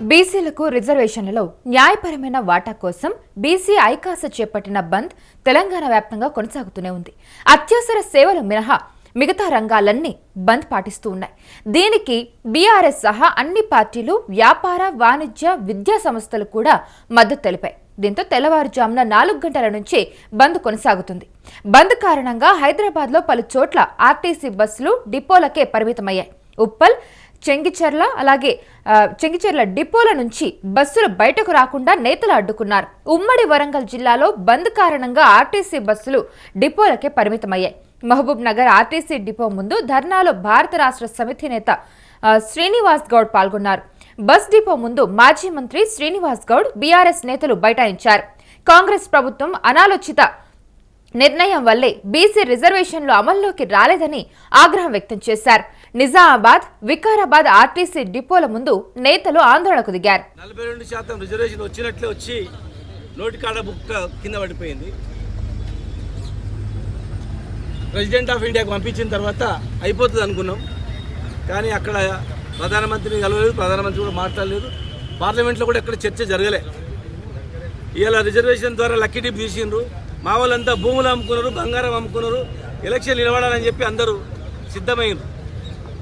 బీసీలకు రిజర్వేషన్లలో న్యాయపరమైన వాటా కోసం బీసీ ఐకాస చేపట్టిన బంద్ తెలంగాణ వ్యాప్తంగా కొనసాగుతూనే ఉంది. అత్యవసర సేవలు మినహా మిగతా రంగాలన్నీ బంద్ పాటిస్తూ ఉన్నాయి. దీనికి బీఆర్ఎస్ సహా అన్ని పార్టీలు, వ్యాపార, వాణిజ్య, విద్యా సంస్థలు కూడా మద్దతు తెలిపాయి. దీంతో తెల్లవారుజామున 4 గంటల నుంచి బంద్ కొనసాగుతుంది. బంద్ కారణంగా హైదరాబాద్లో పలు చోట్ల ఆర్టీసీ బస్సులు డిపోలకే పరిమితమయ్యాయి. ఉప్పల్, చెంగిచెర్ల డిపోల నుంచి బస్సులు బయటకు రాకుండా నేతలు అడ్డుకున్నారు. ఉమ్మడి వరంగల్ జిల్లాలో బంద్ కారణంగా ఆర్టీసీ బస్సులు డిపోలకే పరిమితమయ్యాయి. మహబూబ్ నగర్ ఆర్టీసీ డిపో ముందు ధర్నాలో భారత రాష్ట్ర సమితి నేత శ్రీనివాస్ గౌడ్ పాల్గొన్నారు. బస్ డిపో ముందు మాజీ మంత్రి శ్రీనివాస్ గౌడ్, బీఆర్ఎస్ నేతలు బైఠాయించారు. కాంగ్రెస్ ప్రభుత్వం అనాలోచిత నిర్ణయం వల్లే బీసీ రిజర్వేషన్లు అమల్లోకి రాలేదని ఆగ్రహం వ్యక్తం చేశారు. నిజామాబాద్, వికారాబాద్ ఆర్టీసీ డిపోల ముందు నేతలు ఆందోళనకు దిగారు. 42% రిజర్వేషన్ వచ్చినట్లే వచ్చి నోటికాడ బుక్క కింద పడిపోయింది. ప్రెసిడెంట్ ఆఫ్ ఇండియాకు పంపించిన తర్వాత అయిపోతుంది అనుకున్నాం. కానీ అక్కడ ప్రధానమంత్రిని కలవలేదు, ప్రధానమంత్రి కూడా మాట్లాడలేదు. పార్లమెంట్లో కూడా ఎక్కడ చర్చ జరగలే. ఇలా రిజర్వేషన్ ద్వారా లక్కీ డిప్ తీసిండ్రు. మా వాళ్ళంతా భూములు అమ్ముకున్నారు, బంగారం అమ్ముకున్నారు. ఎలక్షన్ నిలబడాలని చెప్పి అందరూ సిద్ధమైంది.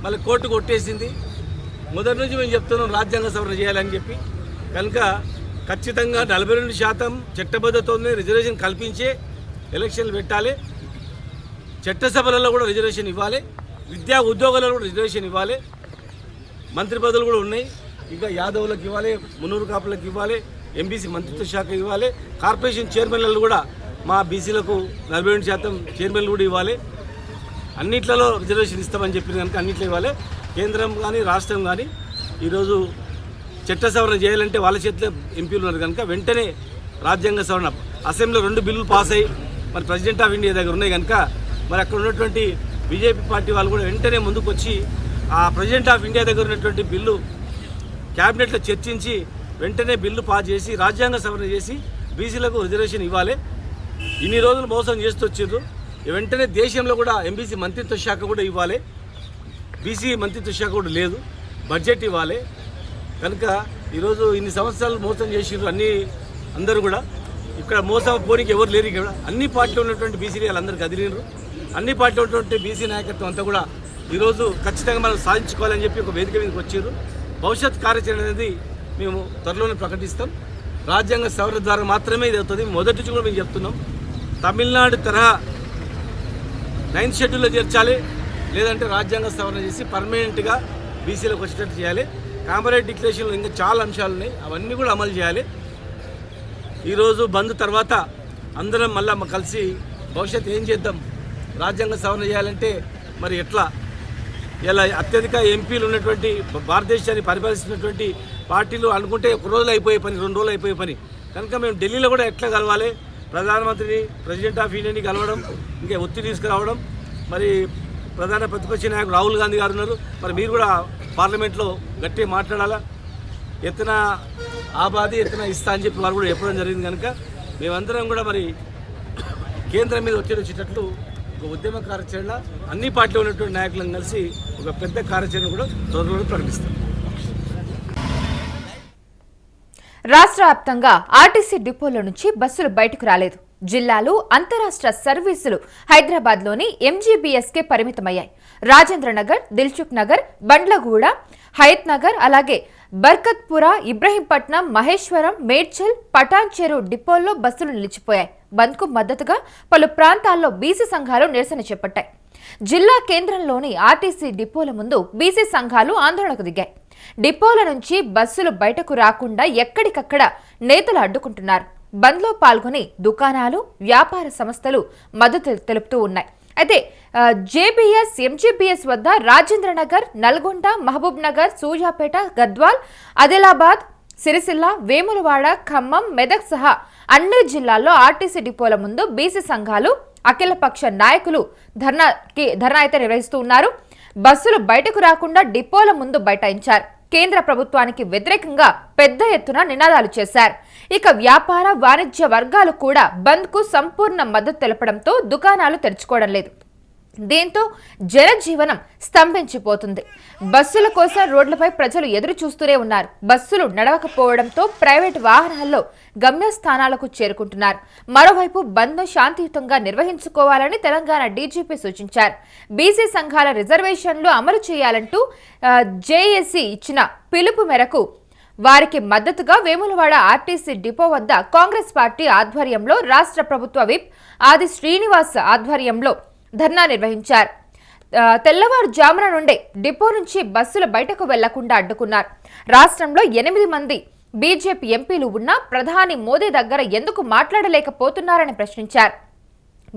మళ్ళీ కోర్టు కొట్టేసింది. మొదటి నుంచి మేము చెప్తున్నాం రాజ్యాంగ సవరణ చేయాలని చెప్పి. కనుక ఖచ్చితంగా 42% చట్టబద్ధత ఉంది. రిజర్వేషన్ కల్పించే ఎలక్షన్లు పెట్టాలి. చట్టసభలలో కూడా రిజర్వేషన్ ఇవ్వాలి. విద్యా ఉద్యోగాలలో కూడా రిజర్వేషన్ ఇవ్వాలి. మంత్రి పదవులు కూడా ఉన్నాయి. ఇంకా యాదవులకు ఇవ్వాలి, మున్నూరు కాపులకు ఇవ్వాలి, ఎంబీసీ మంత్రిత్వ శాఖ ఇవ్వాలి. కార్పొరేషన్ చైర్మన్లు కూడా మా బీసీలకు 42% చైర్మన్లు కూడా ఇవ్వాలి. అన్నిట్లలో రిజర్వేషన్ ఇస్తామని చెప్పిన కనుక అన్నిట్లో ఇవ్వాలి. కేంద్రం కానీ రాష్ట్రం కానీ ఈరోజు చట్ట సవరణ చేయాలంటే వాళ్ళ చేతిలో ఎంపీలు ఉన్నారు కనుక వెంటనే రాజ్యాంగ సవరణ అసెంబ్లీలో 2 బిల్లులు పాస్ అయ్యి మరి ప్రెసిడెంట్ ఆఫ్ ఇండియా దగ్గర ఉన్నాయి కనుక మరి అక్కడ ఉన్నటువంటి బీజేపీ పార్టీ వాళ్ళు కూడా వెంటనే ముందుకు వచ్చి ఆ ప్రెసిడెంట్ ఆఫ్ ఇండియా దగ్గర ఉన్నటువంటి బిల్లు క్యాబినెట్లో చర్చించి వెంటనే బిల్లు పాస్ చేసి రాజ్యాంగ సవరణ చేసి బీసీలకు రిజర్వేషన్ ఇవ్వాలి. ఇన్ని రోజులు మోసం చేస్తూ వచ్చిండ్రు. వెంటనే దేశంలో కూడా ఎంబీసీ మంత్రిత్వ శాఖ కూడా ఇవ్వాలి. బీసీ మంత్రిత్వ శాఖ కూడా లేదు. బడ్జెట్ ఇవ్వాలి. కనుక ఈరోజు ఇన్ని సంవత్సరాలు మోసం చేసిండ్రు అందరూ కూడా. ఇక్కడ మోసం పోనీకి ఎవరు లేరు. ఇక్కడ అన్ని పార్టీలో ఉన్నటువంటి బీసీ వాళ్ళందరూ కదిలినరు. అన్ని పార్టీలో ఉన్నటువంటి బీసీ నాయకత్వం అంతా కూడా ఈరోజు ఖచ్చితంగా మనం సాధించుకోవాలని చెప్పి ఒక వేదిక మీదకి వచ్చారు. భవిష్యత్ కార్యాచరణ అనేది మేము త్వరలోనే ప్రకటిస్తాం. రాజ్యాంగ సవరణ ద్వారా మాత్రమే ఇది అవుతుంది. మొదటి నుంచి కూడా మేము చెప్తున్నాం. తమిళనాడు తరహా 9th షెడ్యూల్లో చేర్చాలి. లేదంటే రాజ్యాంగ సవరణ చేసి పర్మనెంట్గా బీసీలకు వచ్చేటట్టు చేయాలి. కామరేడ్ డిక్లరేషన్లో ఇంకా చాలా అంశాలు ఉన్నాయి. అవన్నీ కూడా అమలు చేయాలి. ఈరోజు బంద్ తర్వాత అందరం మళ్ళీ కలిసి భవిష్యత్తు ఏం చేద్దాం, రాజ్యాంగ సవరణ చేయాలంటే మరి ఎట్లా, ఇలా అత్యధిక ఎంపీలు ఉన్నటువంటి భారతదేశాన్ని పరిపాలిస్తున్నటువంటి పార్టీలు అనుకుంటే 1 రోజులు అయిపోయే పని, 2 రోజులు అయిపోయే పని. కనుక మేము ఢిల్లీలో కూడా ఎట్లా కలవాలి, ప్రధానమంత్రిని, ప్రెసిడెంట్ ఆఫ్ ఇండియాని కలవడం, ఇంకా ఒత్తిడి తీసుకురావడం. మరి ప్రధాన ప్రతిపక్ష నాయకుడు రాహుల్ గాంధీ గారు ఉన్నారు. మరి మీరు కూడా పార్లమెంట్లో గట్టిగా మాట్లాడాలా. ఎత్తన ఆబాది ఎత్తన ఇస్తా అని చెప్పి వారు కూడా చెప్పడం జరిగింది. కనుక మేమందరం కూడా మరి కేంద్రం మీద ఒత్తిడి వచ్చేటట్లు ఒక ఉద్యమ కార్యాచరణ అన్ని పార్టీలో ఉన్నటువంటి నాయకులను కలిసి ఒక పెద్ద కార్యాచరణ కూడా త్వరలో ప్రకటిస్తాం. రాష్ట్ర వ్యాప్తంగా ఆర్టీసీ డిపోల నుంచి బస్సులు బయటకు రాలేదు. జిల్లాలు, అంతరాష్ట్ర సర్వీసులు హైదరాబాద్లోని ఎంజీబీఎస్కే పరిమితమయ్యాయి. రాజేంద్రనగర్, దిల్సుఖ్ నగర్, బండ్లగూడ, హయత్ నగర్, అలాగే బర్కత్పుర, ఇబ్రహీంపట్నం, మహేశ్వరం, మేడ్చల్, పటాన్ చెరు డిపోల్లో బస్సులు నిలిచిపోయాయి. బంద్కు మద్దతుగా పలు ప్రాంతాల్లో బీసీ సంఘాలు నిరసన చేపట్టాయి. జిల్లా కేంద్రంలోని ఆర్టీసీ డిపోల ముందు బీసీ సంఘాలు ఆందోళనకు దిగాయి. డిపోల నుంచి బస్సులు బయటకు రాకుండా ఎక్కడికక్కడ నేతలు అడ్డుకుంటున్నారు. బంద్లో పాల్గొని దుకాణాలు, వ్యాపార సంస్థలు మద్దతు తెలుపుతూ ఉన్నాయి. అయితే జేబీఎస్, ఎంజీబీఎస్ వద్ద రాజేంద్రనగర్, నల్గొండ, మహబూబ్ నగర్, సూర్యాపేట, గద్వాల్, ఆదిలాబాద్, సిరిసిల్ల, వేములవాడ, ఖమ్మం, మెదక్ సహా అన్ని జిల్లాల్లో ఆర్టీసీ డిపోల ముందు బీసీ సంఘాలు, అఖిలపక్ష నాయకులు ధర్నా అయితే నిర్వహిస్తూ ఉన్నారు. బస్సులు బయటకు రాకుండా డిపోల ముందు బైఠాయించారు. కేంద్ర ప్రభుత్వానికి వ్యతిరేకంగా పెద్ద ఎత్తున నినాదాలు చేశారు. ఇక వ్యాపార, వాణిజ్య వర్గాలు కూడా బంద్కు సంపూర్ణ మద్దతు తెలపడంతో దుకాణాలు తెరుచుకోవడం లేదు. దీంతో జనజీవనం స్తంభించిపోతుంది. బస్సుల కోసం రోడ్లపై ప్రజలు ఎదురు చూస్తూనే ఉన్నారు. బస్సులు నడవకపోవడంతో ప్రైవేటు వాహనాల్లో గమ్యస్థానాలకు చేరుకుంటున్నారు. మరోవైపు బంద్ను శాంతియుతంగా నిర్వహించుకోవాలని తెలంగాణ డీజీపీ సూచించారు. బీసీ సంఘాల రిజర్వేషన్లు అమలు చేయాలంటూ జేఏసీ ఇచ్చిన పిలుపు మేరకు వారికి మద్దతుగా వేములవాడ ఆర్టీసీ డిపో వద్ద కాంగ్రెస్ పార్టీ ఆధ్వర్యంలో రాష్ట్ర ప్రభుత్వ విప్ ఆది శ్రీనివాస్ ఆధ్వర్యంలో ధర్నా నిర్వహించారు. తెల్లవారుజామున నుండే డిపో నుంచి బస్సులు బయటకు వెళ్లకుండా అడ్డుకున్నారు. రాష్ట్రంలో 8 మంది బీజేపీ ఎంపీలు ఉన్నా ప్రధాని మోదీ దగ్గర ఎందుకు మాట్లాడలేకపోతున్నారని ప్రశ్నించారు.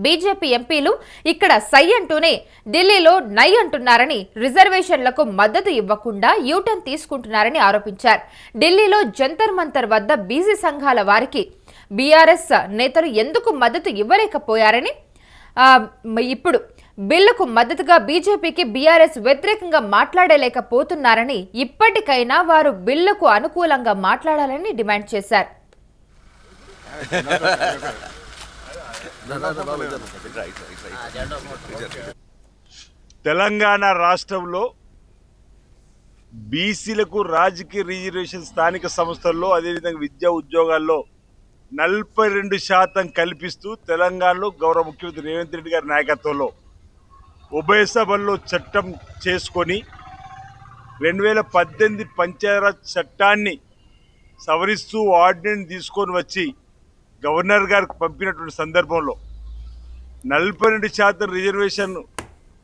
బీజేపీ ఎంపీలు ఇక్కడ సై అంటూనే ఢిల్లీలో నై అంటున్నారని, రిజర్వేషన్లకు మద్దతు ఇవ్వకుండా యూటర్న్ తీసుకుంటున్నారని ఆరోపించారు. ఢిల్లీలో జంతర్ మంతర్ వద్ద బీసీ సంఘాల వారికి బీఆర్ఎస్ నేతలు ఎందుకు మద్దతు ఇవ్వలేకపోయారని, ఇప్పుడు బిల్లుకు మద్దతుగా బీజేపీకి బీఆర్ఎస్ వ్యతిరేకంగా మాట్లాడలేకపోతున్నారని, ఇప్పటికైనా వారు బిల్లుకు అనుకూలంగా మాట్లాడాలని డిమాండ్ చేశారు. తెలంగాణ రాష్ట్రంలో బీసీలకు రాజకీయ రిజర్వేషన్ స్థానిక సంస్థల్లో అదేవిధంగా విద్యా ఉద్యోగాల్లో 42% కల్పిస్తూ తెలంగాణలో గౌరవ ముఖ్యమంత్రి రేవంత్ రెడ్డి గారి నాయకత్వంలో ఉభయ సభల్లో చట్టం చేసుకొని 2018 పంచాయతీరాజ్ చట్టాన్ని సవరిస్తూ ఆర్డినెన్స్ తీసుకొని వచ్చి గవర్నర్ గారికి పంపినటువంటి సందర్భంలో 42% రిజర్వేషన్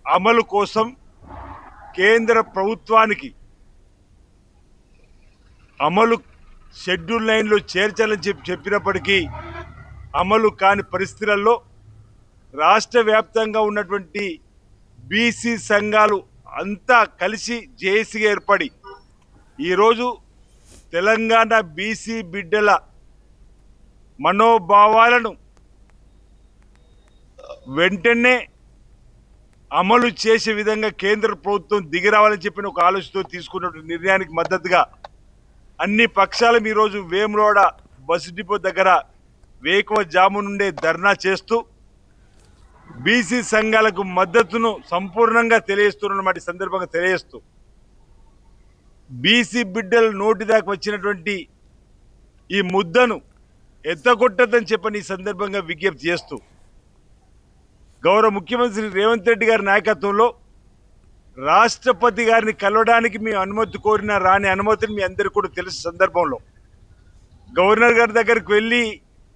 అమలు కోసం కేంద్ర ప్రభుత్వానికి అమలు షెడ్యూల్ 9లో చేర్చాలని చెప్పినప్పటికీ అమలు కాని పరిస్థితులలో రాష్ట్ర వ్యాప్తంగా ఉన్నటువంటి బీసీ సంఘాలు అంతా కలిసి జేఏసీగా ఏర్పడి ఈరోజు తెలంగాణ బీసీ బిడ్డల మనోభావాలను వెంటనే అమలు చేసే విధంగా కేంద్ర ప్రభుత్వం దిగిరావాలని చెప్పిన ఒక ఆలోచనతో తీసుకున్న నిర్ణయానికి మద్దతుగా అన్ని పక్షాలు ఈరోజు వేములవాడ బస్సు డిపో దగ్గర వేకువజాము నుండే ధర్నా చేస్తూ బీసీ సంఘాలకు మద్దతును సంపూర్ణంగా తెలియజేస్తున్నమాట సందర్భంగా తెలియజేస్తూ బీసీ బిడ్డల నోటి దాకా వచ్చినటువంటి ఈ ముద్దను ఎత్తగొట్టదని చెప్పని ఈ సందర్భంగా విజ్ఞప్తి చేస్తూ గౌరవ ముఖ్యమంత్రి రేవంత్ రెడ్డి గారి నాయకత్వంలో రాష్ట్రపతి గారిని కలవడానికి మీ అనుమతి కోరిన రాని అనుమతిని మీ అందరికీ కూడా తెలిసిన సందర్భంలో గవర్నర్ గారి దగ్గరికి వెళ్ళి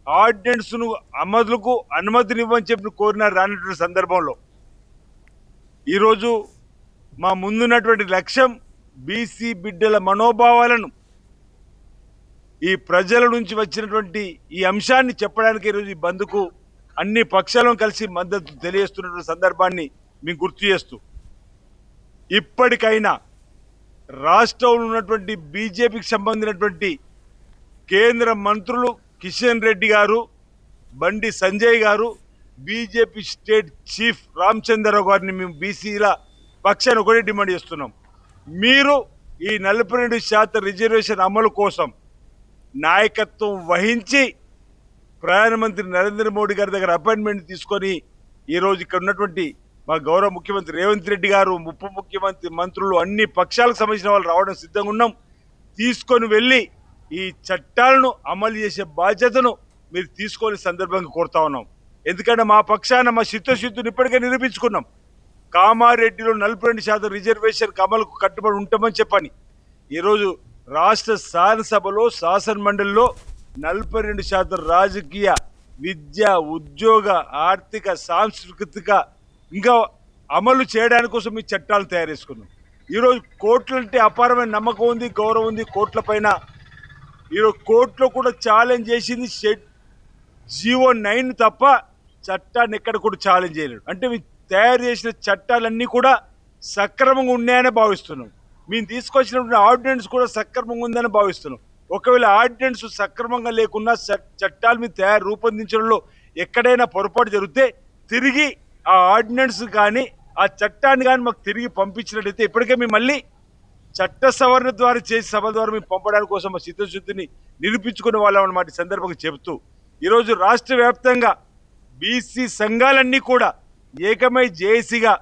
ఆర్డినెన్స్ను అమలుకు అనుమతినివ్వని చెప్పి కోరిన రానటువంటి సందర్భంలో ఈరోజు మా ముందున్నటువంటి లక్ష్యం బీసీ బిడ్డల మనోభావాలను ఈ ప్రజల నుంచి వచ్చినటువంటి ఈ అంశాన్ని చెప్పడానికి ఈరోజు ఈ బంద్కు అన్ని పక్షాలను కలిసి మద్దతు తెలియజేస్తున్నటువంటి సందర్భాన్ని మేము గుర్తు చేస్తూ ఇప్పటికైనా రాష్ట్రంలో ఉన్నటువంటి బీజేపీకి సంబంధించినటువంటి కేంద్ర మంత్రులు కిషన్ రెడ్డి గారు, బండి సంజయ్ గారు, బీజేపీ స్టేట్ చీఫ్ రామచంద్రరావు గారిని మేము బీసీల పక్షాన్ని ఒకటే డిమాండ్ చేస్తున్నాం. మీరు ఈ 42% రిజర్వేషన్ అమలు కోసం నాయకత్వం వహించి ప్రధానమంత్రి నరేంద్ర మోడీ గారి దగ్గర అపాయింట్మెంట్ తీసుకొని ఈరోజు ఇక్కడ ఉన్నటువంటి మా గౌరవ ముఖ్యమంత్రి రేవంత్ రెడ్డి గారు, ఉప ముఖ్యమంత్రి, మంత్రులు అన్ని పక్షాలకు సంబంధించిన వాళ్ళు రావడం సిద్ధంగా ఉన్నాం. తీసుకొని వెళ్ళి ఈ చట్టాలను అమలు చేసే బాధ్యతను మీరు తీసుకొని సందర్భంగా కోరుతా ఉన్నాం. ఎందుకంటే మా పక్షాన మా చిత్తశుద్ధిని ఇప్పటికే నిరూపించుకున్నాం. కామారెడ్డిలో 42% రిజర్వేషన్ అమలుకు కట్టుబడి ఉంటామని చెప్పని ఈరోజు రాష్ట్ర శాసనసభలో శాసన మండలిలో 42% రాజకీయ, విద్య, ఉద్యోగ, ఆర్థిక, సాంస్కృతిక ఇంకా అమలు చేయడానికి కోసం ఈ చట్టాలు తయారు చేసుకున్నాం. ఈరోజు కోర్టులంటే అపారమైన నమ్మకం ఉంది, గౌరవం ఉంది కోర్టుల పైన. ఈరోజు కోర్టులో కూడా ఛాలెంజ్ చేసింది GO9 తప్ప చట్టాన్ని ఎక్కడ కూడా ఛాలెంజ్ చేయలేడు. అంటే మేము తయారు చేసిన చట్టాలన్నీ కూడా సక్రమంగా ఉన్నాయని భావిస్తున్నాం. మేము తీసుకొచ్చినటువంటి ఆర్డినెన్స్ కూడా సక్రమంగా ఉందని భావిస్తున్నాం. ఒకవేళ ఆర్డినెన్స్ సక్రమంగా లేకున్నా చట్టాలు మీద రూపొందించడంలో ఎక్కడైనా పొరపాటు జరిగితే తిరిగి ఆ ఆర్డినెన్స్ కానీ ఆ చట్టాన్ని కానీ మాకు తిరిగి పంపించినట్టయితే ఇప్పటికే మేము మళ్ళీ చట్ట సవరణ ద్వారా చేసి సభ ద్వారా మేము పంపడానికి కోసం మా చిత్తశుద్ధిని నిరూపించుకునే వాళ్ళం అన్నమాట. ఈ సందర్భంగా చెబుతూ ఈరోజు రాష్ట్ర వ్యాప్తంగా బీసీ సంఘాలన్నీ కూడా ఏకమై జేఏసీగా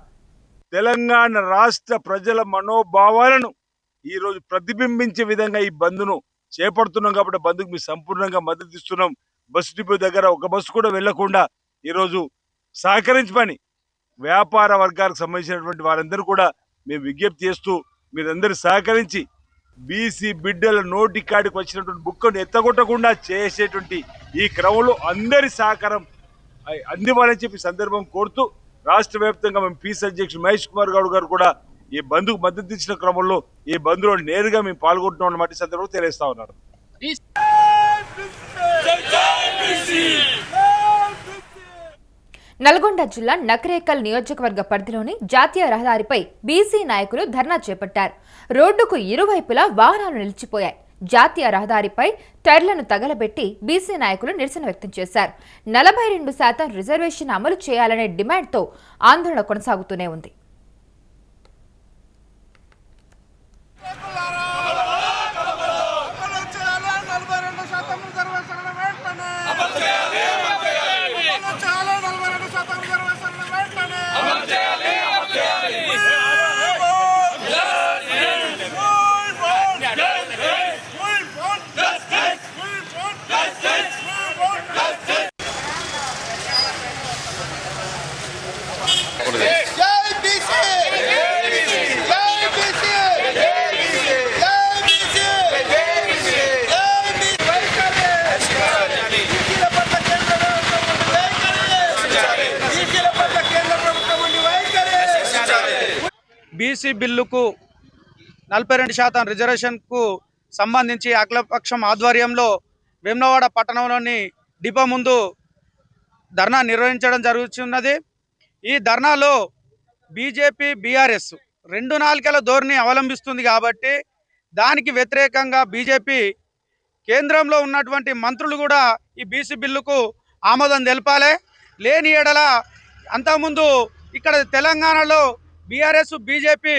తెలంగాణ రాష్ట్ర ప్రజల మనోభావాలను ఈరోజు ప్రతిబింబించే విధంగా ఈ బంద్ను చేపడుతున్నాం. కాబట్టి బంద్కు మేము సంపూర్ణంగా మద్దతు ఇస్తున్నాం. బస్సు డిపో దగ్గర ఒక బస్సు కూడా వెళ్లకుండా ఈరోజు సహకరించమని వ్యాపార వర్గాలకు సంబంధించినటువంటి వారందరూ కూడా మేము విజ్ఞప్తి చేస్తూ మీరందరూ సహకరించి బీసీ బిడ్డల నోటి కాడికి వచ్చినటువంటి బుక్కను ఎత్తగొట్టకుండా చేసేటువంటి ఈ క్రమంలో అందరి సహకారం అందివ్వాలని చెప్పి సందర్భం కోరుతూ రాష్ట్ర వ్యాప్తంగా మేము పీస్ అధ్యక్షుడు మహేష్ కుమార్ గౌడ్ గారు కూడా ఈ బంద్కు మద్దతు ఇచ్చిన క్రమంలో ఈ బంద్లో నేరుగా మేము పాల్గొంటున్నాం అన్నమాట ఈ సందర్భంలో తెలియజేస్తా ఉన్నారు. నల్గొండ జిల్లా నకరేకల్ నియోజకవర్గ పరిధిలోని జాతీయ రహదారిపై బీసీ నాయకులు ధర్నా చేపట్టారు. రోడ్డుకు ఇరువైపులా వాహనాలు నిలిచిపోయాయి. జాతీయ రహదారిపై టైర్లను తగలబెట్టి బీసీ నాయకులు నిరసన వ్యక్తం చేశారు. 42% రిజర్వేషన్ అమలు చేయాలనే డిమాండ్తో ఆందోళన కొనసాగుతూనే ఉంది. బీసీ బిల్లుకు 42% రిజర్వేషన్కు సంబంధించి అఖిలపక్షం ఆధ్వర్యంలో వేములవాడ పట్టణంలోని డిపో ముందు ధర్నా నిర్వహించడం జరుగుతున్నది. ఈ ధర్నాలో బీజేపీ బీఆర్ఎస్ 2 నాలుకల ధోరణి అవలంబిస్తుంది కాబట్టి దానికి వ్యతిరేకంగా బీజేపీ కేంద్రంలో ఉన్నటువంటి మంత్రులు కూడా ఈ బీసీ బిల్లుకు ఆమోదం తెలపాలి. లేని ఎడల అంతకుముందు ఇక్కడ తెలంగాణలో బీఆర్ఎస్ బీజేపీ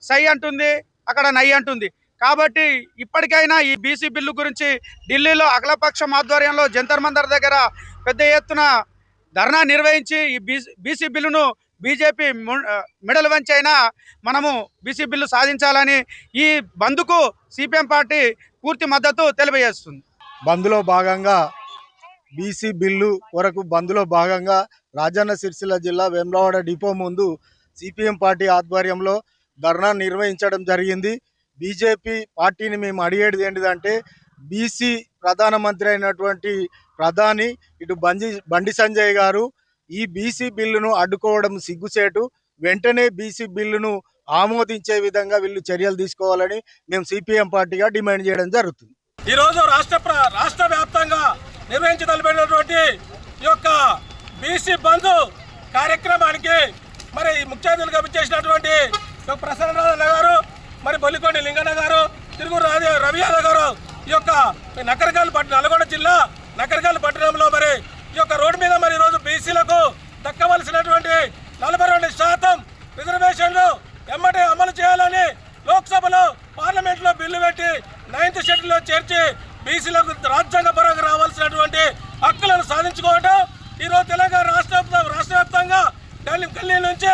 సై అంటుంది, అక్కడ నై అంటుంది. కాబట్టి ఇప్పటికైనా ఈ బీసీ బిల్లు గురించి ఢిల్లీలో అఖిలపక్షం ఆధ్వర్యంలో జంతర్ మంతర్ దగ్గర పెద్ద ఎత్తున ధర్నా నిర్వహించి ఈ బీసీ బిల్లును బీజేపీ మెడలు వంచైనా మనము బీసీ బిల్లు సాధించాలని ఈ బంద్కు సిపిఎం పార్టీ పూర్తి మద్దతు తెలియజేస్తుంది. బంద్లో భాగంగా బీసీ బిల్లు కొరకు బంద్లో భాగంగా రాజన్న సిరిసిల్ల జిల్లా వేములవాడ డిపో ముందు సిపిఎం పార్టీ ఆధ్వర్యంలో ధర్నా నిర్వహించడం జరిగింది. బీజేపీ పార్టీని మేము అడిగేది ఏంటిదంటే బీసీ ప్రధానమంత్రి అయినటువంటి ప్రధాని ఇటు బండి సంజయ్ గారు ఈ బీసీ బిల్లును అడ్డుకోవడం సిగ్గుచేటు. వెంటనే బీసీ బిల్లును ఆమోదించే విధంగా వీళ్ళు చర్యలు తీసుకోవాలని మేము సిపిఎం పార్టీగా డిమాండ్ చేయడం జరుగుతుంది. ఈరోజు రాష్ట్ర వ్యాప్తంగా నిర్వహించదలిపినటువంటి ఈ యొక్క బీసీ బంధు కార్యక్రమానికి మరి ముఖ్య అతిథులుగా విచ్చేసినటువంటి ప్రసన్న గారు, మరి బొల్లికొండ లింగన్న గారు, తిరుగురు రవి యాదవ్ గారు ఈ యొక్క నకరికల్ నల్గొండ జిల్లా నకరికల్ పట్టణంలో మరి ఈ యొక్క రోడ్డు మీద మరి ఈరోజు బీసీలకు దక్కవలసినటువంటి 42% రిజర్వేషన్లు ఎమ్మటే అమలు చేయాలని లోక్సభలో పార్లమెంట్లో బిల్లు పెట్టి 9th షెడ్యూల్లో చేర్చి బీసీలకు రాజ్యాంగపరంగా రావాల్సినటువంటి హక్కులను సాధించుకోవడం ఈరోజు తెలంగాణ రాష్ట్ర వ్యాప్తంగా గల్లీ నుంచి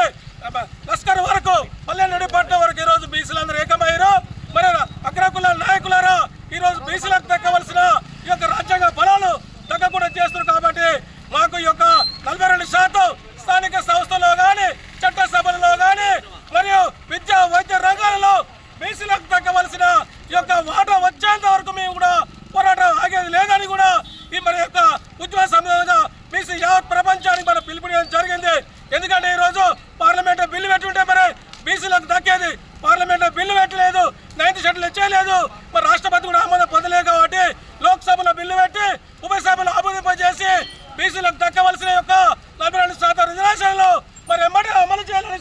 లస్కర్ వరకు పల్లెనడిపట్నం వరకు ఈరోజు బీసీలందరూ ఏకమయ్యారు. మరి అగ్రకుల నాయకులారా ఈరోజు బీసీలకు దక్కవలసిన ఈ యొక్క రాజ్యాంగ ఫలాలు దక్కకుండా చేస్తున్నారు. కాబట్టి మాకు ఈ యొక్క 42% స్థానిక సంస్థలో కానీ చట్టసభలలో కానీ మరియు విద్యా వైద్య రంగాలలో బీసీలకు దక్కవలసిన ఈ యొక్క వాటా వచ్చేంత వరకు మేము కూడా పోరాటం ఆగేది లేదని కూడా ఈ మరి యొక్క ఉద్యమ సమయంగా బీసీ యావత్ ప్రపంచానికి మనం పిలుపునివ్వడం జరిగింది. ఎందుకంటే ఈరోజు పార్లమెంట్లో బిల్లు పెట్టుంటే మరి బీసీలకు దక్కేది. పార్లమెంట్లో బిల్లు పెట్టలేదు, 9th షెడ్యూల్ ఇచ్చేయలేదు, మరి రాష్ట్రపతి కూడా ఆమోదం పొందలేదు. కాబట్టి లోక్సభలో బిల్లు పెట్టి ఉభయ సభలో ఆమోదింపజేసి బీసీలకు దక్కవలసిన యొక్క 42% రిజర్వేషన్లు మరి ఎమ్మటే అమలు చేయాలని